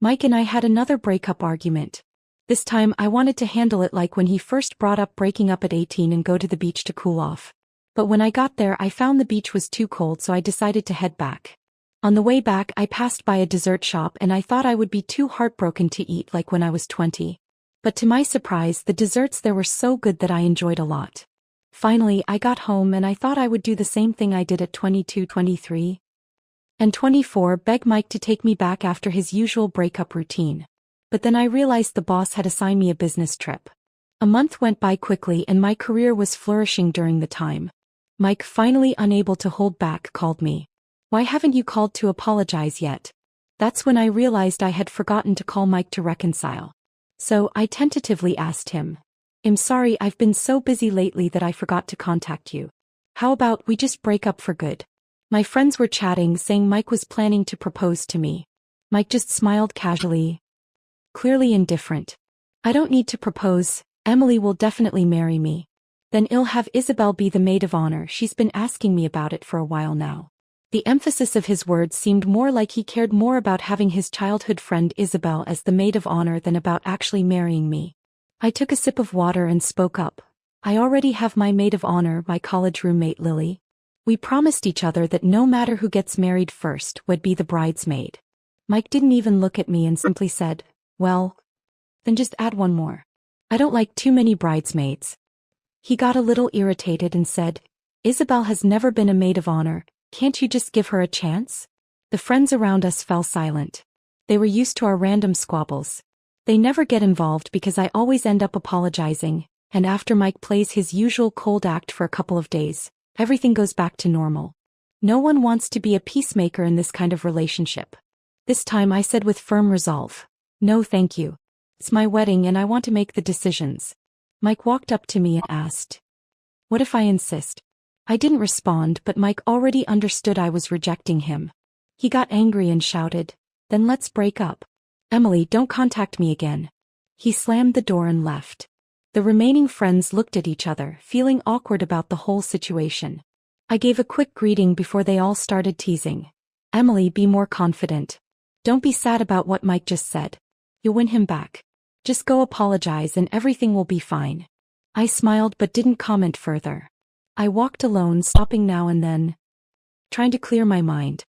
Mike and I had another breakup argument. This time I wanted to handle it like when he first brought up breaking up at 18 and go to the beach to cool off. But when I got there I found the beach was too cold, so I decided to head back. On the way back I passed by a dessert shop and I thought I would be too heartbroken to eat like when I was 20. But to my surprise the desserts there were so good that I enjoyed a lot. Finally I got home and I thought I would do the same thing I did at 22, 23, and 24, beg Mike to take me back after his usual breakup routine. But then I realized the boss had assigned me a business trip. A month went by quickly and my career was flourishing during the time. Mike, finally unable to hold back, called me. "Why haven't you called to apologize yet?" That's when I realized I had forgotten to call Mike to reconcile. So I tentatively asked him, "I'm sorry, I've been so busy lately that I forgot to contact you. How about we just break up for good?" My friends were chatting, saying Mike was planning to propose to me. Mike just smiled casually, clearly indifferent. "I don't need to propose, Emily will definitely marry me. Then I'll have Isabel be the maid of honor, she's been asking me about it for a while now." The emphasis of his words seemed more like he cared more about having his childhood friend Isabel as the maid of honor than about actually marrying me. I took a sip of water and spoke up. "I already have my maid of honor, my college roommate Lily. We promised each other that no matter who gets married first would be the bridesmaid." Mike didn't even look at me and simply said, "Well, then just add one more. I don't like too many bridesmaids." He got a little irritated and said, "Isabel has never been a maid of honor, can't you just give her a chance?" The friends around us fell silent. They were used to our random squabbles. They never get involved because I always end up apologizing, and after Mike plays his usual cold act for a couple of days, everything goes back to normal. No one wants to be a peacemaker in this kind of relationship. This time I said with firm resolve, "No thank you. It's my wedding and I want to make the decisions." Mike walked up to me and asked, "What if I insist?" I didn't respond, but Mike already understood I was rejecting him. He got angry and shouted, "Then let's break up. Emily, don't contact me again." He slammed the door and left. The remaining friends looked at each other, feeling awkward about the whole situation. I gave a quick greeting before they all started teasing. "Emily, be more confident. Don't be sad about what Mike just said. You'll win him back. Just go apologize and everything will be fine." I smiled but didn't comment further. I walked alone, stopping now and then, trying to clear my mind.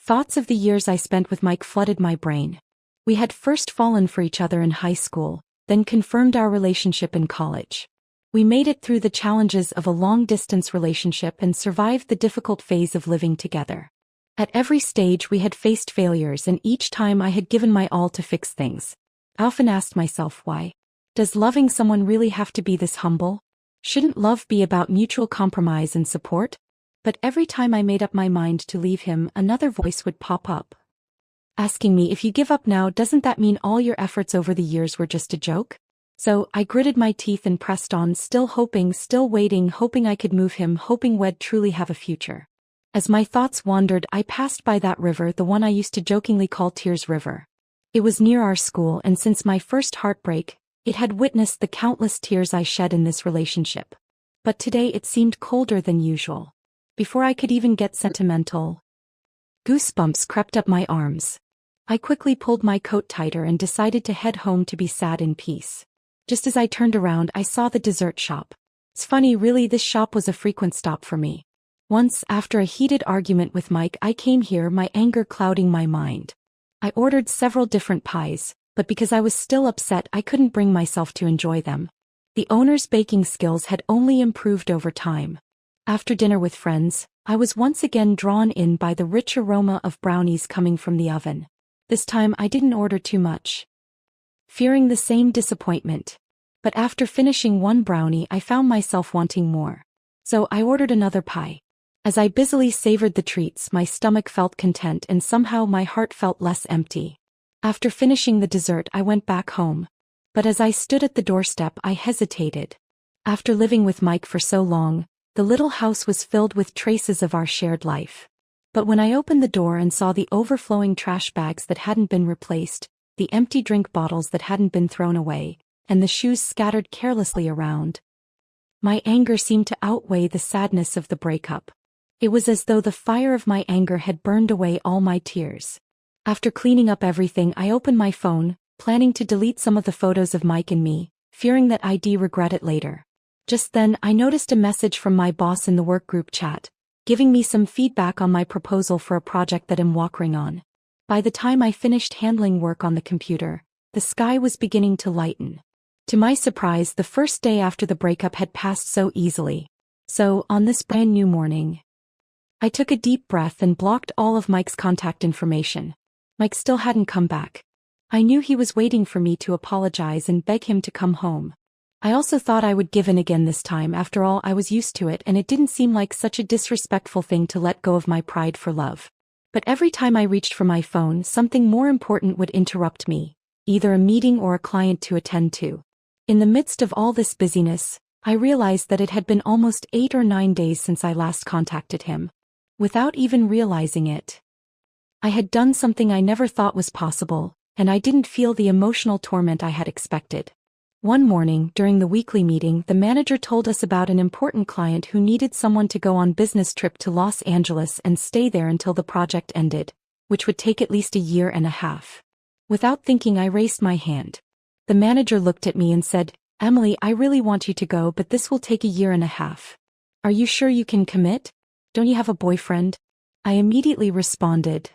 Thoughts of the years I spent with Mike flooded my brain. We had first fallen for each other in high school, then confirmed our relationship in college. We made it through the challenges of a long-distance relationship and survived the difficult phase of living together. At every stage we had faced failures, and each time I had given my all to fix things. I often asked myself why. Does loving someone really have to be this humble? Shouldn't love be about mutual compromise and support? But every time I made up my mind to leave him, another voice would pop up, asking me, "If you give up now, doesn't that mean all your efforts over the years were just a joke?" So I gritted my teeth and pressed on, still hoping, still waiting, hoping I could move him, hoping we'd truly have a future. As my thoughts wandered, I passed by that river, the one I used to jokingly call Tears River. It was near our school, and since my first heartbreak, it had witnessed the countless tears I shed in this relationship. But today it seemed colder than usual. Before I could even get sentimental, goosebumps crept up my arms. I quickly pulled my coat tighter and decided to head home to be sad in peace. Just as I turned around, I saw the dessert shop. It's funny, really, this shop was a frequent stop for me. Once, after a heated argument with Mike, I came here, my anger clouding my mind. I ordered several different pies, but because I was still upset, I couldn't bring myself to enjoy them. The owner's baking skills had only improved over time. After dinner with friends, I was once again drawn in by the rich aroma of brownies coming from the oven. This time I didn't order too much, fearing the same disappointment. But after finishing one brownie, I found myself wanting more. So I ordered another pie. As I busily savored the treats, my stomach felt content and somehow my heart felt less empty. After finishing the dessert, I went back home. But as I stood at the doorstep, I hesitated. After living with Mike for so long, the little house was filled with traces of our shared life. But when I opened the door and saw the overflowing trash bags that hadn't been replaced, the empty drink bottles that hadn't been thrown away, and the shoes scattered carelessly around, my anger seemed to outweigh the sadness of the breakup. It was as though the fire of my anger had burned away all my tears. After cleaning up everything, I opened my phone, planning to delete some of the photos of Mike and me, fearing that I'd regret it later. Just then, I noticed a message from my boss in the work group chat, giving me some feedback on my proposal for a project that I'm working on. By the time I finished handling work on the computer, the sky was beginning to lighten. To my surprise, the first day after the breakup had passed so easily. So, on this brand new morning, I took a deep breath and blocked all of Mike's contact information. Mike still hadn't come back. I knew he was waiting for me to apologize and beg him to come home. I also thought I would give in again this time. After all, I was used to it and it didn't seem like such a disrespectful thing to let go of my pride for love. But every time I reached for my phone, something more important would interrupt me, either a meeting or a client to attend to. In the midst of all this busyness, I realized that it had been almost 8 or 9 days since I last contacted him. Without even realizing it, I had done something I never thought was possible, and I didn't feel the emotional torment I had expected. One morning, during the weekly meeting, the manager told us about an important client who needed someone to go on business trip to Los Angeles and stay there until the project ended, which would take at least a year and a half. Without thinking, I raised my hand. The manager looked at me and said, "Emily, I really want you to go, but this will take a year and a half. Are you sure you can commit? Don't you have a boyfriend?" I immediately responded,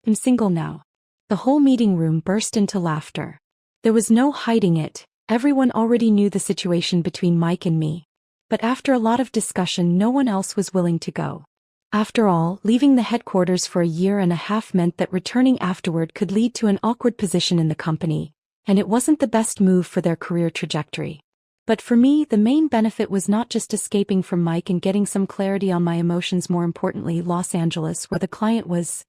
"I'm single now." The whole meeting room burst into laughter. There was no hiding it. Everyone already knew the situation between Mike and me. But after a lot of discussion, no one else was willing to go. After all, leaving the headquarters for a year and a half meant that returning afterward could lead to an awkward position in the company, and it wasn't the best move for their career trajectory. But for me, the main benefit was not just escaping from Mike and getting some clarity on my emotions. More importantly, Los Angeles, where the client was,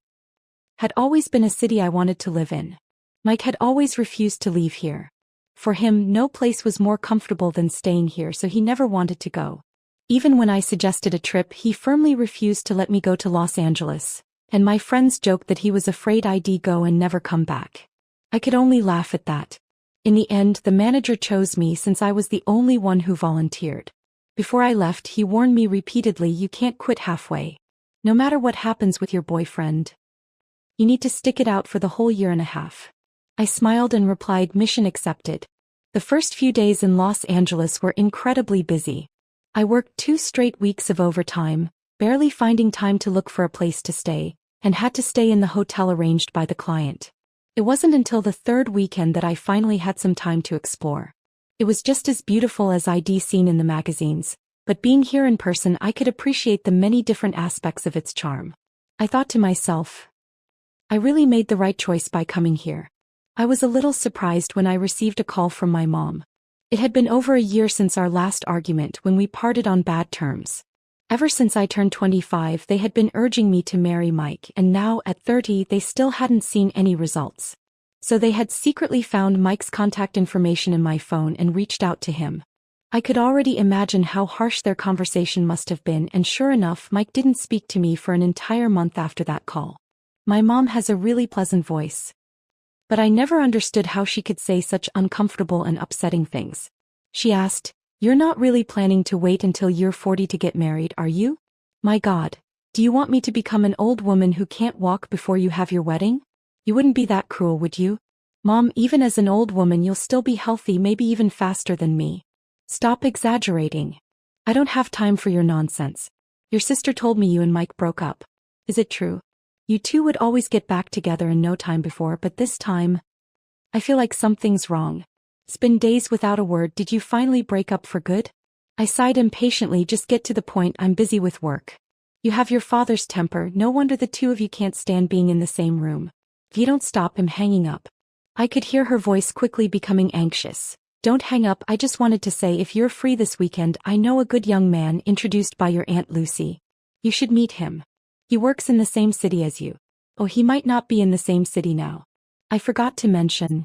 had always been a city I wanted to live in. Mike had always refused to leave here. For him, no place was more comfortable than staying here, so he never wanted to go. Even when I suggested a trip, he firmly refused to let me go to Los Angeles, and my friends joked that he was afraid I'd go and never come back. I could only laugh at that. In the end, the manager chose me since I was the only one who volunteered. Before I left, he warned me repeatedly, "You can't quit halfway. No matter what happens with your boyfriend, you need to stick it out for the whole year and a half." I smiled and replied, "Mission accepted." The first few days in Los Angeles were incredibly busy. I worked 2 straight weeks of overtime, barely finding time to look for a place to stay, and had to stay in the hotel arranged by the client. It wasn't until the 3rd weekend that I finally had some time to explore. It was just as beautiful as I'd seen in the magazines, but being here in person, I could appreciate the many different aspects of its charm. I thought to myself, I really made the right choice by coming here. I was a little surprised when I received a call from my mom. It had been over a year since our last argument, when we parted on bad terms. Ever since I turned 25, they had been urging me to marry Mike, and now, at 30, they still hadn't seen any results. So they had secretly found Mike's contact information in my phone and reached out to him. I could already imagine how harsh their conversation must have been, and sure enough, Mike didn't speak to me for an entire month after that call. My mom has a really pleasant voice, but I never understood how she could say such uncomfortable and upsetting things. She asked, "You're not really planning to wait until you're 40 to get married, are you? My God, do you want me to become an old woman who can't walk before you have your wedding? You wouldn't be that cruel, would you? Mom, even as an old woman you'll still be healthy, maybe even faster than me. Stop exaggerating. I don't have time for your nonsense. Your sister told me you and Mike broke up. Is it true? You two would always get back together in no time before, but this time, I feel like something's wrong. It's been days without a word. Did you finally break up for good?" I sighed impatiently. "Just get to the point, I'm busy with work. You have your father's temper, no wonder the two of you can't stand being in the same room. If you don't stop, I'm hanging up." I could hear her voice quickly becoming anxious. "Don't hang up, I just wanted to say if you're free this weekend, I know a good young man introduced by your Aunt Lucy. You should meet him. He works in the same city as you. Oh, he might not be in the same city now. I forgot to mention,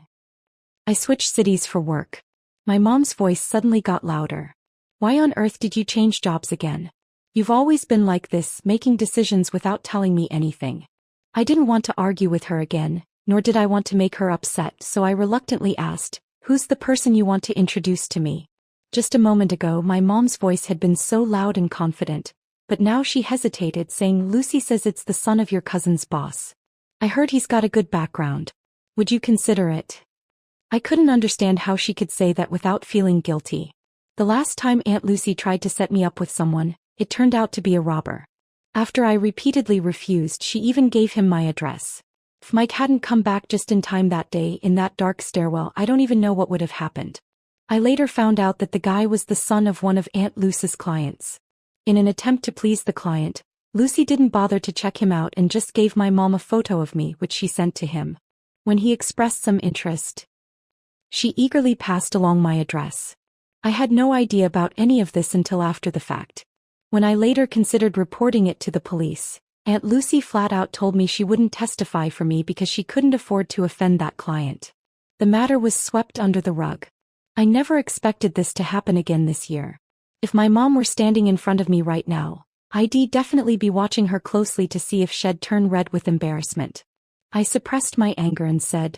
I switched cities for work." My mom's voice suddenly got louder. "Why on earth did you change jobs again? You've always been like this, making decisions without telling me anything." I didn't want to argue with her again, nor did I want to make her upset, so I reluctantly asked, "Who's the person you want to introduce to me?" Just a moment ago, my mom's voice had been so loud and confident, but now she hesitated, saying, "Lucy says it's the son of your cousin's boss." I heard he's got a good background. Would you consider it? I couldn't understand how she could say that without feeling guilty. The last time Aunt Lucy tried to set me up with someone, it turned out to be a robber. After I repeatedly refused, she even gave him my address. If Mike hadn't come back just in time that day in that dark stairwell, I don't even know what would have happened. I later found out that the guy was the son of one of Aunt Lucy's clients. In an attempt to please the client, Lucy didn't bother to check him out and just gave my mom a photo of me, which she sent to him. When he expressed some interest, she eagerly passed along my address. I had no idea about any of this until after the fact. When I later considered reporting it to the police, Aunt Lucy flat out told me she wouldn't testify for me because she couldn't afford to offend that client. The matter was swept under the rug. I never expected this to happen again this year. If my mom were standing in front of me right now, I'd definitely be watching her closely to see if she'd turn red with embarrassment. I suppressed my anger and said,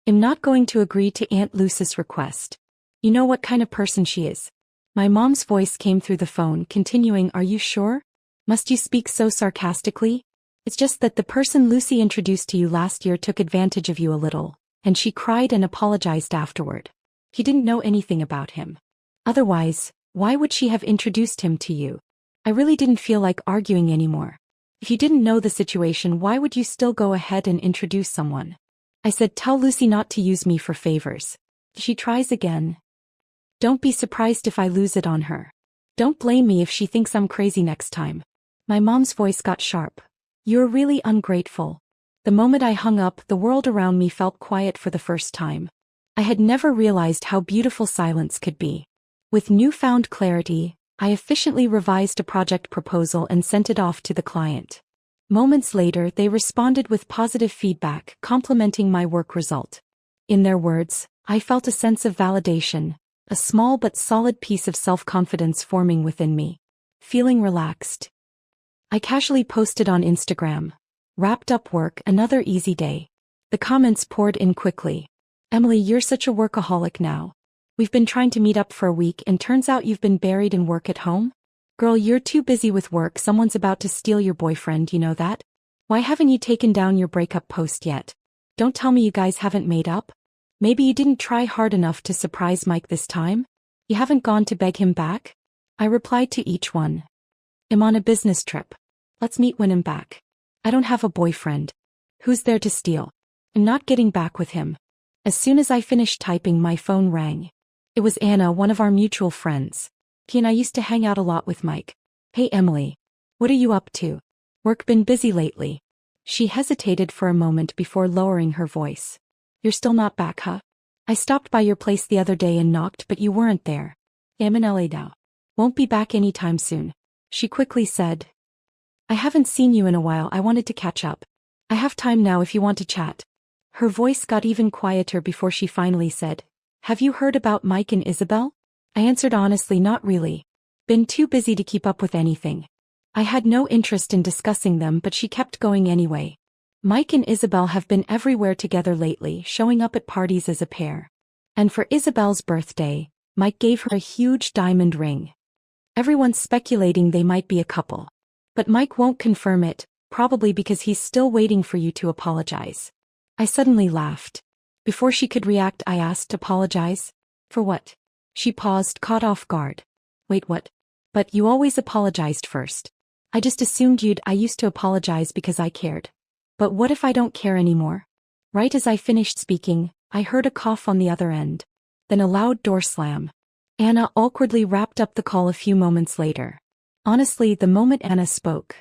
"I'm not going to agree to Aunt Lucy's request. You know what kind of person she is." My mom's voice came through the phone, continuing, "Are you sure? Must you speak so sarcastically? It's just that the person Lucy introduced to you last year took advantage of you a little," and she cried and apologized afterward. He didn't know anything about him. Otherwise, why would she have introduced him to you? I really didn't feel like arguing anymore. If you didn't know the situation, why would you still go ahead and introduce someone? I said, "Tell Lucy not to use me for favors. If she tries again, don't be surprised if I lose it on her. Don't blame me if she thinks I'm crazy next time." My mom's voice got sharp. "You're really ungrateful." The moment I hung up, the world around me felt quiet for the first time. I had never realized how beautiful silence could be. With newfound clarity, I efficiently revised a project proposal and sent it off to the client. Moments later, they responded with positive feedback, complimenting my work result. In their words, I felt a sense of validation, a small but solid piece of self-confidence forming within me. Feeling relaxed, I casually posted on Instagram, "Wrapped up work, another easy day." The comments poured in quickly. "Emily, you're such a workaholic now. We've been trying to meet up for a week and turns out you've been buried in work at home? Girl, you're too busy with work, someone's about to steal your boyfriend, you know that? Why haven't you taken down your breakup post yet? Don't tell me you guys haven't made up? Maybe you didn't try hard enough to surprise Mike this time? You haven't gone to beg him back?" I replied to each one, "I'm on a business trip. Let's meet when I'm back. I don't have a boyfriend. Who's there to steal? I'm not getting back with him." As soon as I finished typing, my phone rang. It was Anna, one of our mutual friends. She and I used to hang out a lot with Mike. "Hey Emily. What are you up to? Work been busy lately?" She hesitated for a moment before lowering her voice. "You're still not back, huh? I stopped by your place the other day and knocked, but you weren't there. I'm in LA now. Won't be back anytime soon." She quickly said, "I haven't seen you in a while, I wanted to catch up. I have time now if you want to chat." Her voice got even quieter before she finally said, "Have you heard about Mike and Isabel?" I answered honestly, "Not really. Been too busy to keep up with anything." I had no interest in discussing them, but she kept going anyway. "Mike and Isabel have been everywhere together lately, showing up at parties as a pair. And for Isabel's birthday, Mike gave her a huge diamond ring. Everyone's speculating they might be a couple. But Mike won't confirm it, probably because he's still waiting for you to apologize." I suddenly laughed. Before she could react, I asked, "Apologize? For what?" She paused, caught off guard. "Wait, what? But you always apologized first. I just assumed I used to apologize because I cared. But what if I don't care anymore?" Right as I finished speaking, I heard a cough on the other end. Then a loud door slam. Anna awkwardly wrapped up the call a few moments later. Honestly, the moment Anna spoke,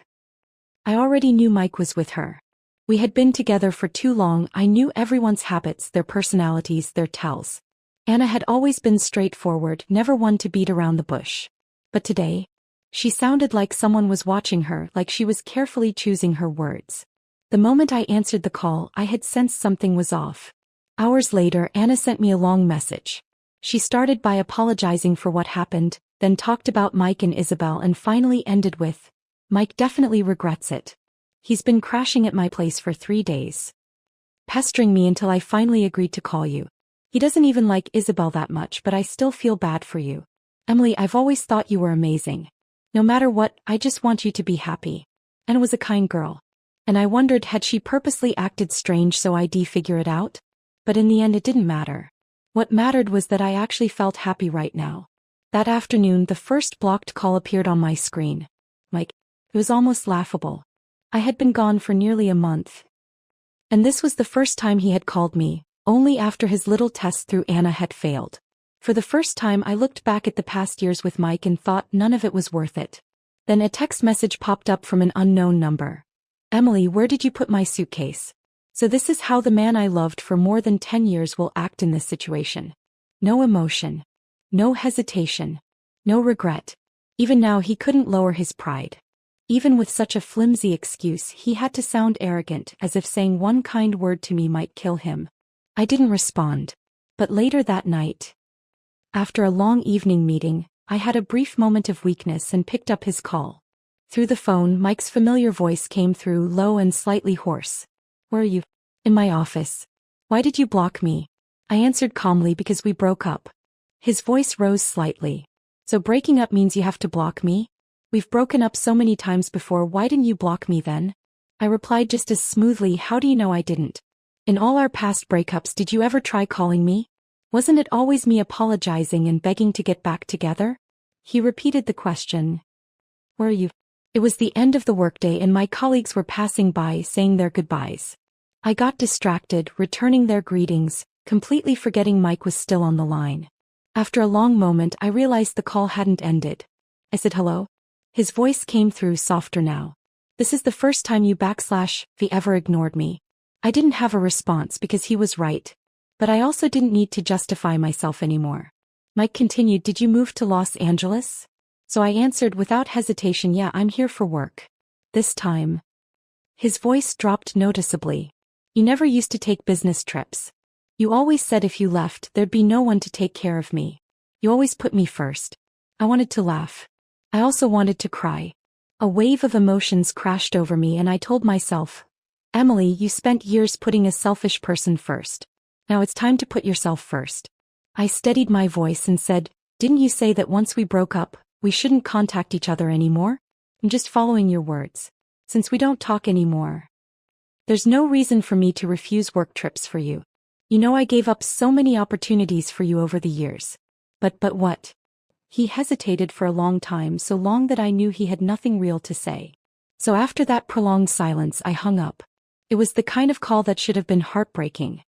I already knew Mike was with her. We had been together for too long. I knew everyone's habits, their personalities, their tells. Anna had always been straightforward, never one to beat around the bush. But today, she sounded like someone was watching her, like she was carefully choosing her words. The moment I answered the call, I had sensed something was off. Hours later, Anna sent me a long message. She started by apologizing for what happened, then talked about Mike and Isabel, and finally ended with, "Mike definitely regrets it. He's been crashing at my place for 3 days, pestering me until I finally agreed to call you. He doesn't even like Isabel that much, but I still feel bad for you. Emily, I've always thought you were amazing. No matter what, I just want you to be happy." And was a kind girl. And I wondered, had she purposely acted strange so I'd figure it out? But in the end it didn't matter. What mattered was that I actually felt happy right now. That afternoon the first blocked call appeared on my screen. Mike. It was almost laughable. I had been gone for nearly a month. And this was the first time he had called me, only after his little test through Anna had failed. For the first time I looked back at the past years with Mike and thought none of it was worth it. Then a text message popped up from an unknown number. Emily, where did you put my suitcase? So this is how the man I loved for more than 10 years will act in this situation. No emotion. No hesitation. No regret. Even now he couldn't lower his pride. Even with such a flimsy excuse, he had to sound arrogant, as if saying one kind word to me might kill him. I didn't respond. But later that night, after a long evening meeting, I had a brief moment of weakness and picked up his call. Through the phone, Mike's familiar voice came through, low and slightly hoarse. Where are you? In my office. Why did you block me? I answered calmly, because we broke up. His voice rose slightly. So breaking up means you have to block me? We've broken up so many times before, why didn't you block me then? I replied just as smoothly, how do you know I didn't? In all our past breakups, did you ever try calling me? Wasn't it always me apologizing and begging to get back together? He repeated the question. Where are you? It was the end of the workday and my colleagues were passing by saying their goodbyes. I got distracted, returning their greetings, completely forgetting Mike was still on the line. After a long moment I realized the call hadn't ended. I said hello? His voice came through, softer now. This is the first time you / ever ignored me. I didn't have a response because he was right. But I also didn't need to justify myself anymore. Mike continued, did you move to Los Angeles? So I answered without hesitation, yeah, I'm here for work. This time. His voice dropped noticeably. You never used to take business trips. You always said if you left, there'd be no one to take care of me. You always put me first. I wanted to laugh. I also wanted to cry. A wave of emotions crashed over me and I told myself, Emily, you spent years putting a selfish person first. Now it's time to put yourself first. I steadied my voice and said, didn't you say that once we broke up, we shouldn't contact each other anymore? I'm just following your words. Since we don't talk anymore, there's no reason for me to refuse work trips for you. You know I gave up so many opportunities for you over the years. But what? He hesitated for a long time, so long that I knew he had nothing real to say. So after that prolonged silence I hung up. It was the kind of call that should have been heartbreaking.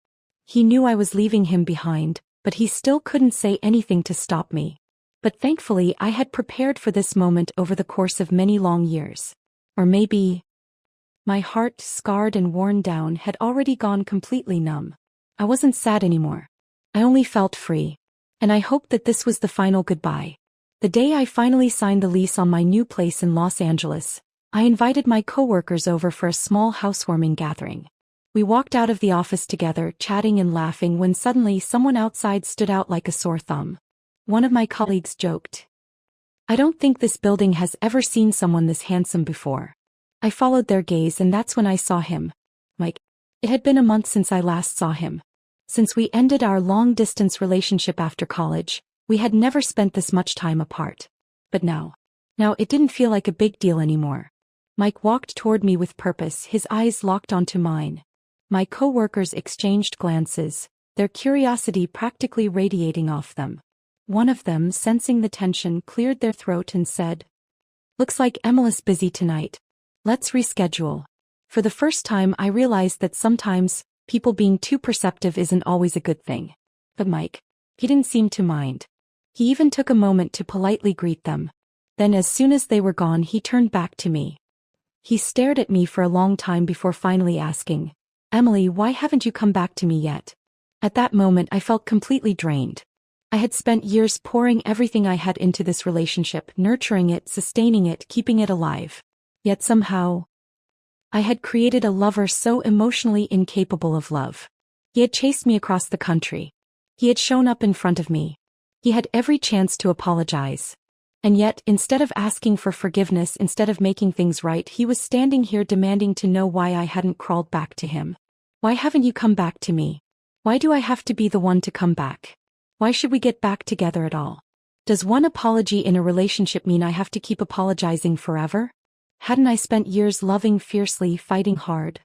He knew I was leaving him behind, but he still couldn't say anything to stop me. But thankfully I had prepared for this moment over the course of many long years. Or maybe my heart, scarred and worn down, had already gone completely numb. I wasn't sad anymore. I only felt free. And I hoped that this was the final goodbye. The day I finally signed the lease on my new place in Los Angeles, I invited my coworkers over for a small housewarming gathering. We walked out of the office together, chatting and laughing, when suddenly someone outside stood out like a sore thumb. One of my colleagues joked, I don't think this building has ever seen someone this handsome before. I followed their gaze and that's when I saw him. Mike. It had been a month since I last saw him. Since we ended our long-distance relationship after college, we had never spent this much time apart. But now it didn't feel like a big deal anymore. Mike walked toward me with purpose, his eyes locked onto mine. My coworkers exchanged glances, their curiosity practically radiating off them. One of them, sensing the tension, cleared their throat and said, looks like Emily's busy tonight. Let's reschedule. For the first time I realized that sometimes people being too perceptive isn't always a good thing. But Mike, he didn't seem to mind. He even took a moment to politely greet them. Then as soon as they were gone he turned back to me. He stared at me for a long time before finally asking, Emily, why haven't you come back to me yet? At that moment I felt completely drained. I had spent years pouring everything I had into this relationship, nurturing it, sustaining it, keeping it alive. Yet somehow, I had created a lover so emotionally incapable of love. He had chased me across the country. He had shown up in front of me. He had every chance to apologize. And yet, instead of asking for forgiveness, instead of making things right, he was standing here demanding to know why I hadn't crawled back to him. Why haven't you come back to me? Why do I have to be the one to come back? Why should we get back together at all? Does one apology in a relationship mean I have to keep apologizing forever? Hadn't I spent years loving fiercely, fighting hard,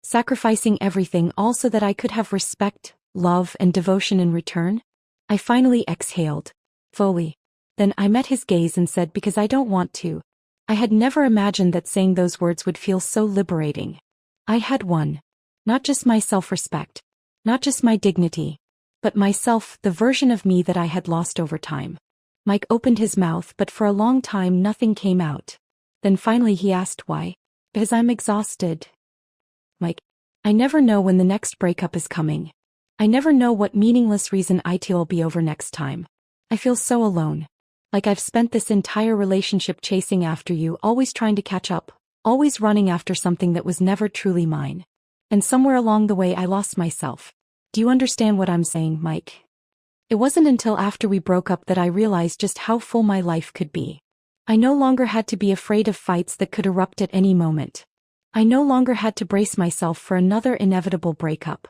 sacrificing everything all so that I could have respect, love, and devotion in return? I finally exhaled, fully. Then I met his gaze and said, because I don't want to. I had never imagined that saying those words would feel so liberating. I had won. Not just my self-respect. Not just my dignity. But myself, the version of me that I had lost over time. Mike opened his mouth, but for a long time nothing came out. Then finally he asked why. Because I'm exhausted. Mike, I never know when the next breakup is coming. I never know what meaningless reason it'll be over next time. I feel so alone. Like I've spent this entire relationship chasing after you, always trying to catch up, always running after something that was never truly mine. And somewhere along the way I lost myself. Do you understand what I'm saying, Mike? It wasn't until after we broke up that I realized just how full my life could be. I no longer had to be afraid of fights that could erupt at any moment. I no longer had to brace myself for another inevitable breakup.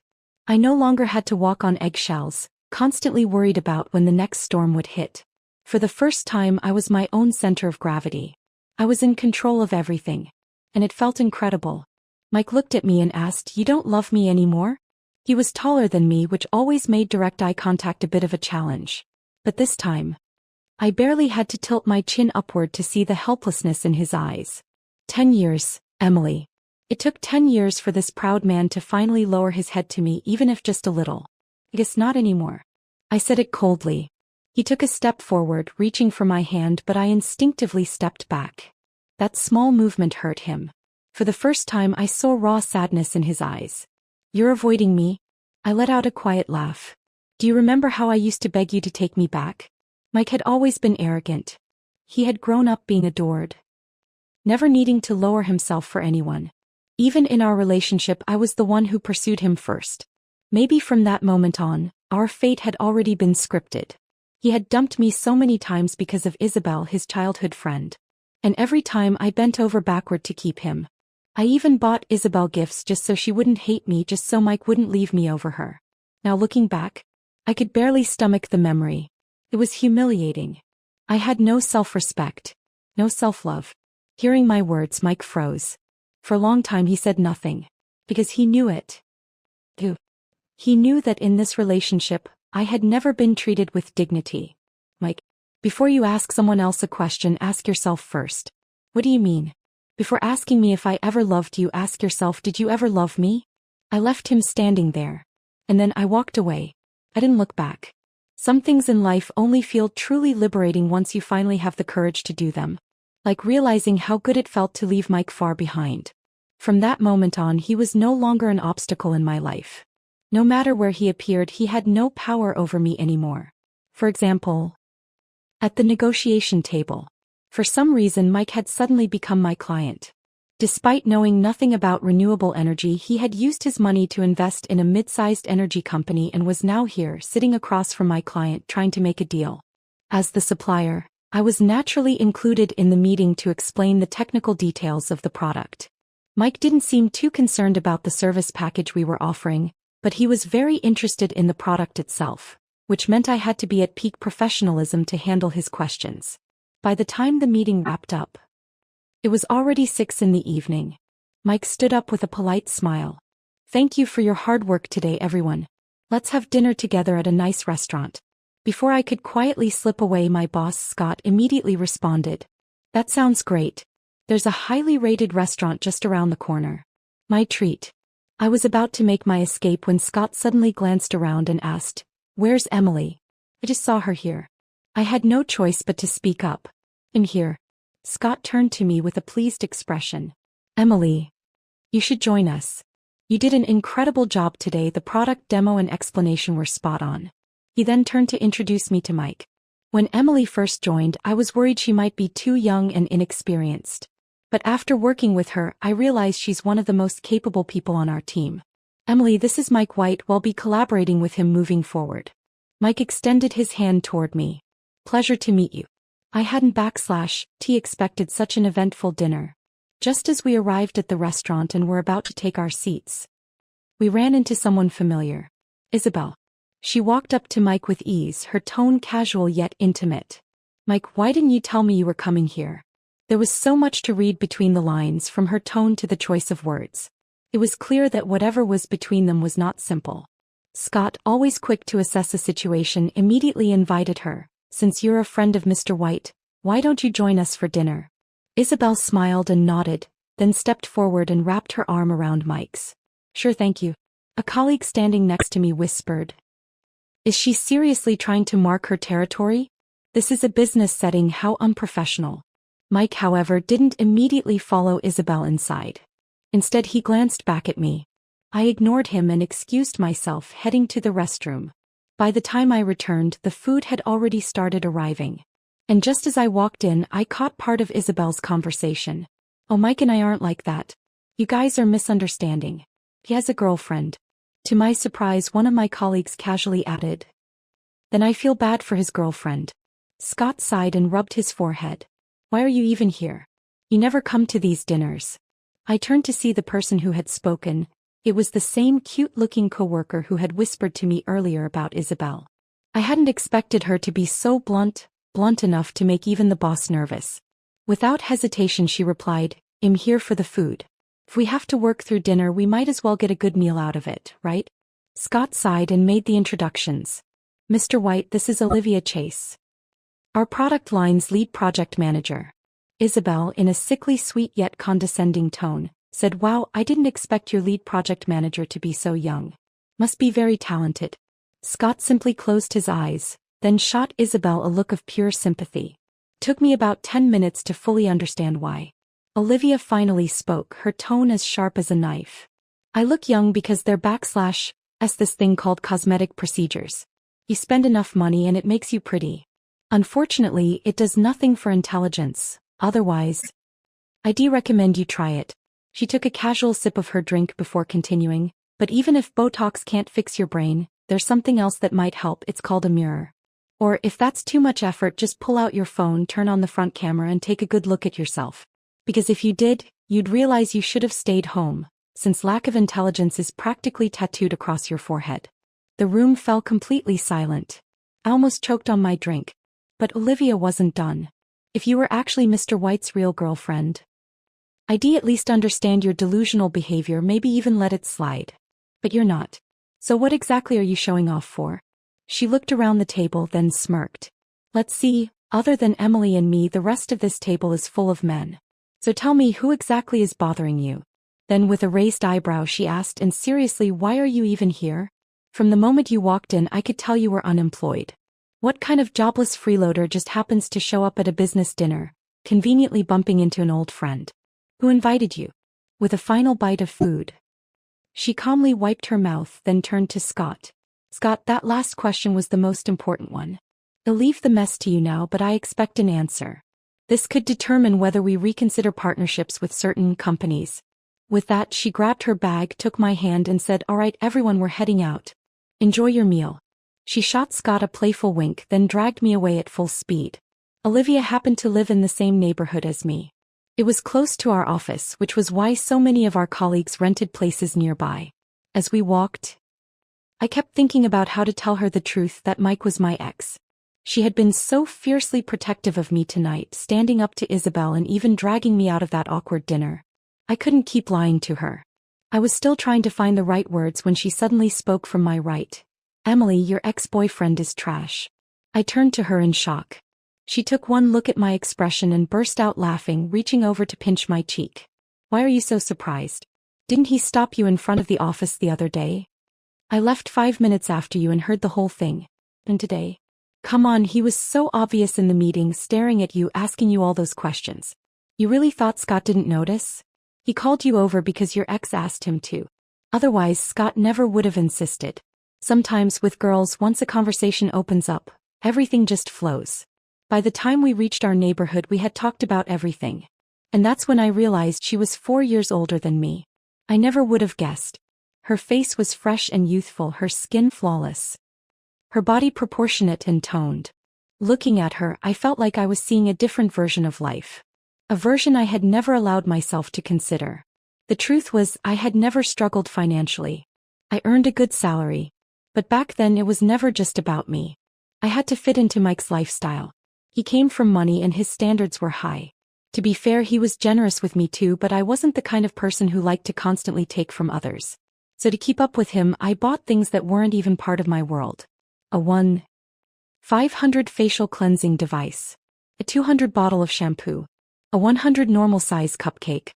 I no longer had to walk on eggshells, constantly worried about when the next storm would hit. For the first time I was my own center of gravity. I was in control of everything. And it felt incredible. Mike looked at me and asked, "You don't love me anymore?" He was taller than me, which always made direct eye contact a bit of a challenge. But this time, I barely had to tilt my chin upward to see the helplessness in his eyes. 10 years, Emily. It took 10 years for this proud man to finally lower his head to me, even if just a little. I guess not anymore. I said it coldly. He took a step forward, reaching for my hand, but I instinctively stepped back. That small movement hurt him. For the first time I saw raw sadness in his eyes. "You're avoiding me?" I let out a quiet laugh. "Do you remember how I used to beg you to take me back?" Mike had always been arrogant. He had grown up being adored, never needing to lower himself for anyone. Even in our relationship, I was the one who pursued him first. Maybe from that moment on, our fate had already been scripted. He had dumped me so many times because of Isabel, his childhood friend. And every time I bent over backward to keep him. I even bought Isabel gifts just so she wouldn't hate me, just so Mike wouldn't leave me over her. Now looking back, I could barely stomach the memory. It was humiliating. I had no self-respect, no self-love. Hearing my words, Mike froze. For a long time he said nothing. Because he knew it. He knew that in this relationship, I had never been treated with dignity. Mike, before you ask someone else a question, ask yourself first. What do you mean? Before asking me if I ever loved you, ask yourself, did you ever love me? I left him standing there. And then I walked away. I didn't look back. Some things in life only feel truly liberating once you finally have the courage to do them. Like realizing how good it felt to leave Mike far behind. From that moment on, he was no longer an obstacle in my life. No matter where he appeared, he had no power over me anymore. For example, at the negotiation table. For some reason, Mike had suddenly become my client. Despite knowing nothing about renewable energy, he had used his money to invest in a mid-sized energy company and was now here, sitting across from my client, trying to make a deal. As the supplier, I was naturally included in the meeting to explain the technical details of the product. Mike didn't seem too concerned about the service package we were offering, but he was very interested in the product itself, which meant I had to be at peak professionalism to handle his questions. By the time the meeting wrapped up, it was already 6 p.m. Mike stood up with a polite smile. "Thank you for your hard work today, everyone. Let's have dinner together at a nice restaurant." Before I could quietly slip away, my boss, Scott, immediately responded. "That sounds great. There's a highly rated restaurant just around the corner." My treat. I was about to make my escape when Scott suddenly glanced around and asked, "Where's Emily?" "I just saw her here." I had no choice but to speak up. "In here." Scott turned to me with a pleased expression. "Emily, you should join us. You did an incredible job today. The product demo and explanation were spot on." He then turned to introduce me to Mike. When Emily first joined, I was worried she might be too young and inexperienced. But after working with her, I realized she's one of the most capable people on our team. "Emily, this is Mike White. We'll be collaborating with him moving forward." Mike extended his hand toward me. "Pleasure to meet you." I hadn't expected such an eventful dinner. Just as we arrived at the restaurant and were about to take our seats, we ran into someone familiar. Isabel. She walked up to Mike with ease, her tone casual yet intimate. "Mike, why didn't you tell me you were coming here?" There was so much to read between the lines, from her tone to the choice of words. It was clear that whatever was between them was not simple. Scott, always quick to assess a situation, immediately invited her. "Since you're a friend of Mr. White, why don't you join us for dinner?" Isabel smiled and nodded, then stepped forward and wrapped her arm around Mike's. "Sure, thank you." A colleague standing next to me whispered. "Is she seriously trying to mark her territory? This is a business setting, how unprofessional." Mike, however, didn't immediately follow Isabel inside. Instead, he glanced back at me. I ignored him and excused myself, heading to the restroom. By the time I returned, the food had already started arriving. And just as I walked in, I caught part of Isabel's conversation. "Oh, Mike and I aren't like that. You guys are misunderstanding. He has a girlfriend." To my surprise, one of my colleagues casually added, "Then I feel bad for his girlfriend." Scott sighed and rubbed his forehead. "Why are you even here? You never come to these dinners." I turned to see the person who had spoken. It was the same cute-looking coworker who had whispered to me earlier about Isabel. I hadn't expected her to be so blunt enough to make even the boss nervous. Without hesitation, she replied, "I'm here for the food. If we have to work through dinner, we might as well get a good meal out of it, right?" Scott sighed and made the introductions. "Mr. White, this is Olivia Chase, our product line's lead project manager." Isabel, in a sickly sweet yet condescending tone, said, "Wow, I didn't expect your lead project manager to be so young. Must be very talented." Scott simply closed his eyes, then shot Isabel a look of pure sympathy. Took me about 10 minutes to fully understand why. Olivia finally spoke, her tone as sharp as a knife. "I look young because they're this thing called cosmetic procedures. You spend enough money and it makes you pretty. Unfortunately, it does nothing for intelligence. Otherwise, I do recommend you try it." She took a casual sip of her drink before continuing, "But even if Botox can't fix your brain, there's something else that might help. It's called a mirror. Or, if that's too much effort, just pull out your phone, turn on the front camera and take a good look at yourself. Because if you did, you'd realize you should have stayed home, since lack of intelligence is practically tattooed across your forehead." The room fell completely silent. I almost choked on my drink. But Olivia wasn't done. "If you were actually Mr. White's real girlfriend, I'd at least understand your delusional behavior, maybe even let it slide. But you're not. So what exactly are you showing off for?" She looked around the table, then smirked. "Let's see, other than Emily and me, the rest of this table is full of men. So tell me, who exactly is bothering you?" Then with a raised eyebrow she asked, "And seriously, why are you even here? From the moment you walked in, I could tell you were unemployed. What kind of jobless freeloader just happens to show up at a business dinner, conveniently bumping into an old friend? Who invited you?" With a final bite of food, she calmly wiped her mouth, then turned to Scott. "Scott, that last question was the most important one. I'll leave the mess to you now, but I expect an answer. This could determine whether we reconsider partnerships with certain companies." With that, she grabbed her bag, took my hand and said, "All right, everyone, we're heading out. Enjoy your meal." She shot Scott a playful wink, then dragged me away at full speed. Olivia happened to live in the same neighborhood as me. It was close to our office, which was why so many of our colleagues rented places nearby. As we walked, I kept thinking about how to tell her the truth, that Mike was my ex. She had been so fiercely protective of me tonight, standing up to Isabel and even dragging me out of that awkward dinner. I couldn't keep lying to her. I was still trying to find the right words when she suddenly spoke from my right. "Emily, your ex-boyfriend is trash." I turned to her in shock. She took one look at my expression and burst out laughing, reaching over to pinch my cheek. "Why are you so surprised? Didn't he stop you in front of the office the other day? I left 5 minutes after you and heard the whole thing. And today? Come on, he was so obvious in the meeting, staring at you, asking you all those questions. You really thought Scott didn't notice? He called you over because your ex asked him to. Otherwise, Scott never would have insisted. Sometimes with girls, once a conversation opens up, everything just flows." By the time we reached our neighborhood, we had talked about everything. And that's when I realized she was 4 years older than me. I never would have guessed. Her face was fresh and youthful, her skin flawless, her body proportionate and toned. Looking at her, I felt like I was seeing a different version of life. A version I had never allowed myself to consider. The truth was, I had never struggled financially. I earned a good salary. But back then it was never just about me. I had to fit into Mike's lifestyle. He came from money and his standards were high. To be fair, he was generous with me too, but I wasn't the kind of person who liked to constantly take from others. So to keep up with him, I bought things that weren't even part of my world. A 1,500 facial cleansing device. A 200 bottle of shampoo. A 100 normal size cupcake.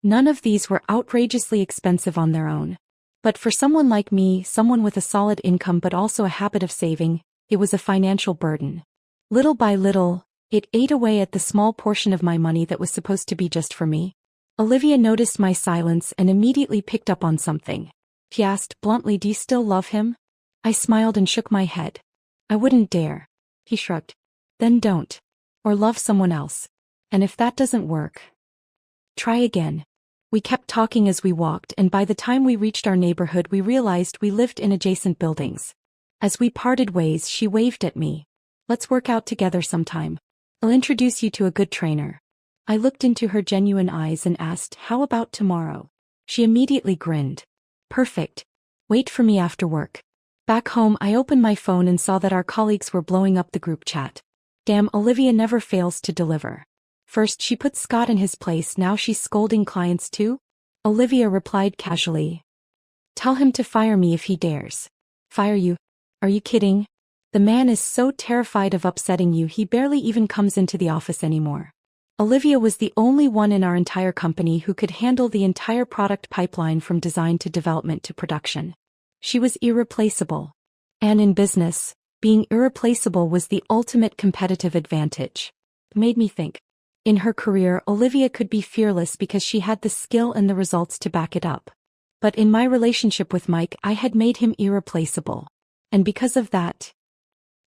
None of these were outrageously expensive on their own. But for someone like me, someone with a solid income but also a habit of saving, it was a financial burden. Little by little, it ate away at the small portion of my money that was supposed to be just for me. Olivia noticed my silence and immediately picked up on something. She asked bluntly, "Do you still love him?" I smiled and shook my head. "I wouldn't dare." He shrugged. "Then don't. Or love someone else. And if that doesn't work, try again." We kept talking as we walked, and by the time we reached our neighborhood we realized we lived in adjacent buildings. As we parted ways, she waved at me. "Let's work out together sometime. I'll introduce you to a good trainer." I looked into her genuine eyes and asked, "How about tomorrow?" She immediately grinned. "Perfect. Wait for me after work." Back home, I opened my phone and saw that our colleagues were blowing up the group chat. Damn, Olivia never fails to deliver. First she put Scott in his place, now she's scolding clients too? Olivia replied casually. "Tell him to fire me if he dares." "Fire you? Are you kidding? The man is so terrified of upsetting you he barely even comes into the office anymore." Olivia was the only one in our entire company who could handle the entire product pipeline from design to development to production. She was irreplaceable. And in business, being irreplaceable was the ultimate competitive advantage. It made me think. In her career, Olivia could be fearless because she had the skill and the results to back it up. But in my relationship with Mike, I had made him irreplaceable. And because of that,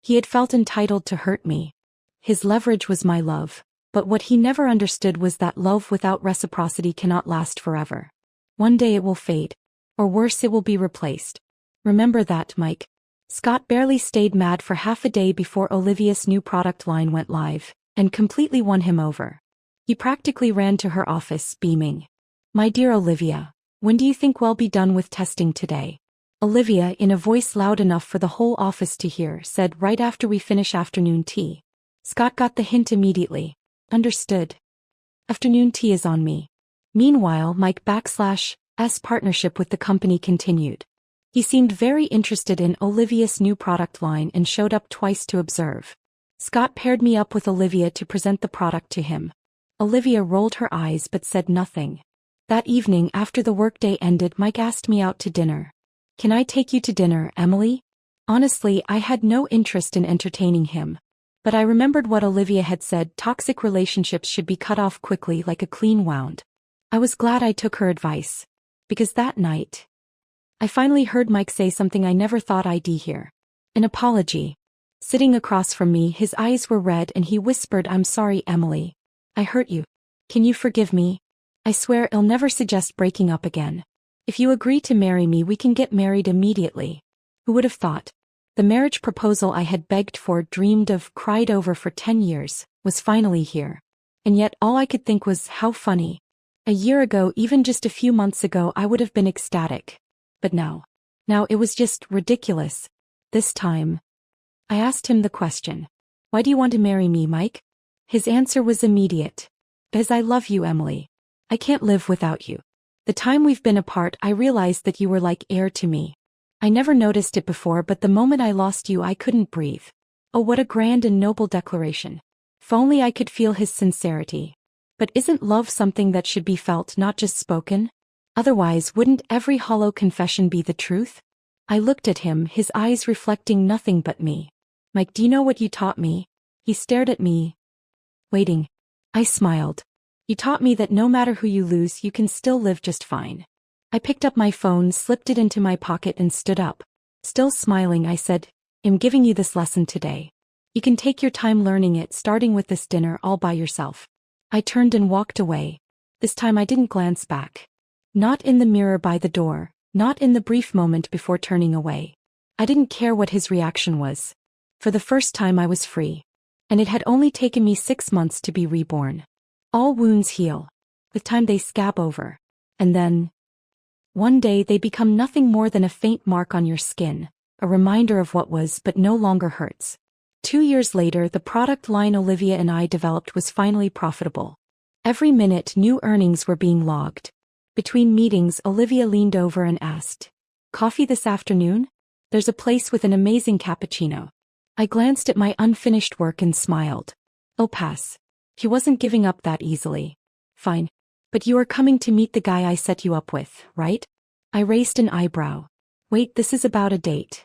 he had felt entitled to hurt me. His leverage was my love. But what he never understood was that love without reciprocity cannot last forever. One day it will fade. Or worse, it will be replaced. Remember that, Mike. Scott barely stayed mad for half a day before Olivia's new product line went live, and completely won him over. He practically ran to her office, beaming. "My dear Olivia, when do you think we'll be done with testing today?" Olivia, in a voice loud enough for the whole office to hear, said, "Right after we finish afternoon tea." Scott got the hint immediately. "Understood. Afternoon tea is on me." Meanwhile, Mike/'s partnership with the company continued. He seemed very interested in Olivia's new product line and showed up twice to observe. Scott paired me up with Olivia to present the product to him. Olivia rolled her eyes but said nothing. That evening, after the workday ended, Mike asked me out to dinner. "Can I take you to dinner, Emily?" Honestly, I had no interest in entertaining him. But I remembered what Olivia had said: toxic relationships should be cut off quickly like a clean wound. I was glad I took her advice. Because that night, I finally heard Mike say something I never thought I'd hear. An apology. Sitting across from me, his eyes were red and he whispered, "I'm sorry, Emily. I hurt you. Can you forgive me? I swear I'll never suggest breaking up again. If you agree to marry me, we can get married immediately." Who would have thought? The marriage proposal I had begged for, dreamed of, cried over for 10 years, was finally here. And yet all I could think was, how funny. A year ago, even just a few months ago, I would have been ecstatic. But now it was just ridiculous. This time, I asked him the question. "Why do you want to marry me, Mike?" His answer was immediate. "Because I love you, Emily. I can't live without you. The time we've been apart, I realized that you were like air to me. I never noticed it before, but the moment I lost you, I couldn't breathe." Oh, what a grand and noble declaration. If only I could feel his sincerity. But isn't love something that should be felt, not just spoken? Otherwise, wouldn't every hollow confession be the truth? I looked at him, his eyes reflecting nothing but me. "Mike, do you know what you taught me?" He stared at me. "Waiting." I smiled. "You taught me that no matter who you lose, you can still live just fine." I picked up my phone, slipped it into my pocket and stood up. Still smiling, I said, "I'm giving you this lesson today. You can take your time learning it, starting with this dinner all by yourself." I turned and walked away. This time I didn't glance back. Not in the mirror by the door, not in the brief moment before turning away. I didn't care what his reaction was. For the first time I was free. And it had only taken me 6 months to be reborn. All wounds heal. With time they scab over. And then, one day they become nothing more than a faint mark on your skin, a reminder of what was but no longer hurts. 2 years later, the product line Olivia and I developed was finally profitable. Every minute new earnings were being logged. Between meetings, Olivia leaned over and asked, "Coffee this afternoon? There's a place with an amazing cappuccino." I glanced at my unfinished work and smiled. "Oh, pass. He wasn't giving up that easily." "Fine. But you are coming to meet the guy I set you up with, right?" I raised an eyebrow. "Wait, this is about a date."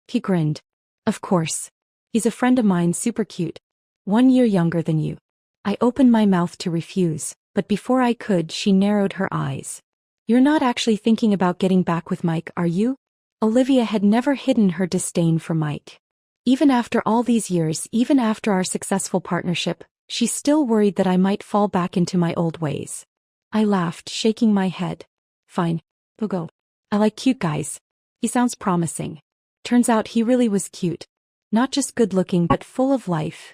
He grinned. "Of course. He's a friend of mine, super cute. 1 year younger than you." I opened my mouth to refuse, but before I could, she narrowed her eyes. "You're not actually thinking about getting back with Mike, are you?" Olivia had never hidden her disdain for Mike. Even after all these years, even after our successful partnership, she still worried that I might fall back into my old ways. I laughed, shaking my head. "Fine. We'll go. I like cute guys. He sounds promising." Turns out he really was cute. Not just good-looking but full of life.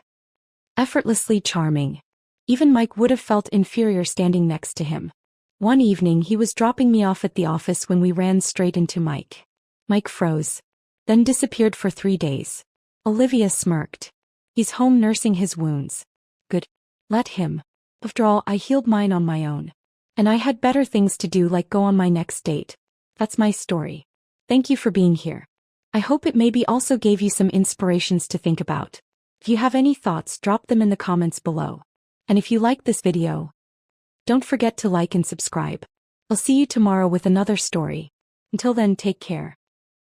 Effortlessly charming. Even Mike would have felt inferior standing next to him. One evening he was dropping me off at the office when we ran straight into Mike. Mike froze. Then disappeared for 3 days. Olivia smirked. "He's home nursing his wounds." "Good. Let him. After all, I healed mine on my own. And I had better things to do, like go on my next date." That's my story. Thank you for being here. I hope it maybe also gave you some inspirations to think about. If you have any thoughts, drop them in the comments below. And if you liked this video, don't forget to like and subscribe. I'll see you tomorrow with another story. Until then, take care.